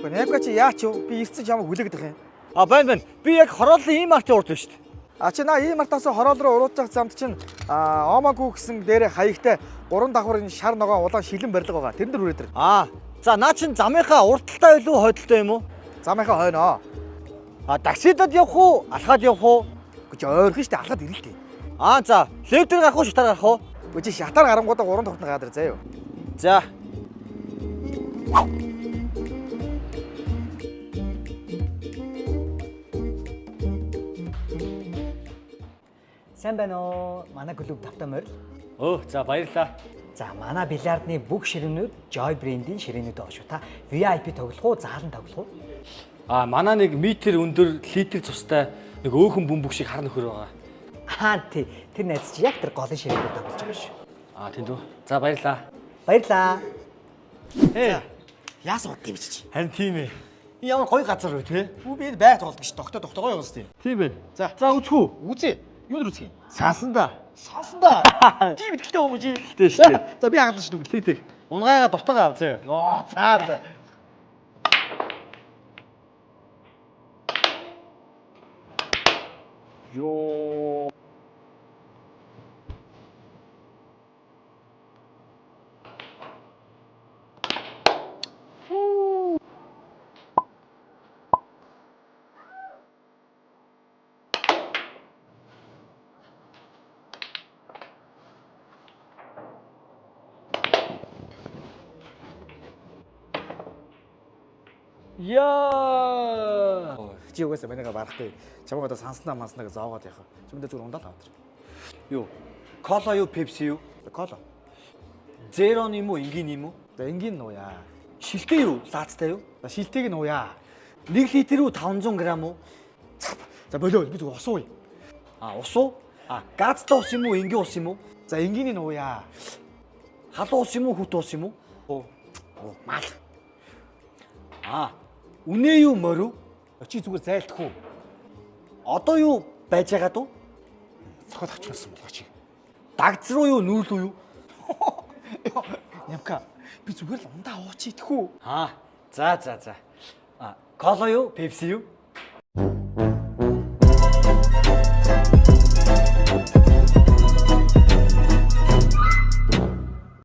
Наймка чи яач юу? Би ирсэн чамайг хүлээгдэх юм. Байна. Би яг хорооллын ийм артын урд шүү дээ. Чи наа ийм артаас хороол руу уруудчих замд чинь Омагу гэсэн дээрээ хаягтай 3 давхар энэ шар ногоон улаан шилэн барилга байгаа. Тэрэн дээр үрээд ир. За наа чин замынхаа урталтай илүү хойдолтой юм уу? Замынхаа хойноо. Таксидад явах уу? Алхаад явах уу? Гэж ойрхон штэ алхаад ирэлтэй. За, левтер гарах уу, шатаар гарах уу? Чи шатаар гарангуудаа 3 давхар гаадар заяа. За. Сайн байна уу? Манай клуб тавтай морил. За баярлалаа. За манай бильярдны бүх ширээнүүд Joy брендийн ширээнүүд байгаа шүү. Та VIP тоглох уу, заалан тоглох уу? Манай нэг метр өндөр литр цустай нэг өөхөн бөмбөг шиг хар нөхөр байгаа. Тий. Тэр найз чи яг тэр голын ширээнүүд тоглож байгаа шүү. Тийм дүү. За баярлалаа. Баярлаа. Яасан удаа юм чи? Харин тийм ээ. Ямар гоё газар вэ те? Би энэ байг тоглодог ш. Тогтоогоо яваас тийм. Тийм байна. За үзхүү. үзье. Юунд үзье? Сансанда. Тийм ихтэй юм чи. Дээ шүү. За би хадаж шүү. Тэг. Унгайгаа дутгаа ав зөө. За. Ёо. Яа. Чи угаасаа манайга барахгүй. Чамайг одоо санснаа манснаа гэж зоогоод явах. Чимдээ зүгээр ундаал аваад. Юу? Кола юу, пепси юу? Кола. Зерон юм уу, энгийн юм уу? За энгийн нууя. Шилтэй юу? Лаацтай юу? За шилтэйг нууя. 1 литр үү 500 г уу? За болоо би зүгээр ус ууя. Ус уу? Газтай ус юм уу, энгийн ус юм уу? За энгийний нууя. Халуун ус юм уу, хүт ус юм уу? Мал. Үнэ юу морив? Чи зүгээр зайлдах уу? Одоо юу байж байгаа дөө? Цохол авчихсан болоо чи. Дагц руу юу, нүүр рүү юу? Нямка би зүгээр л ундаа ууч идэх үү? За. Кола юу, пепси юу?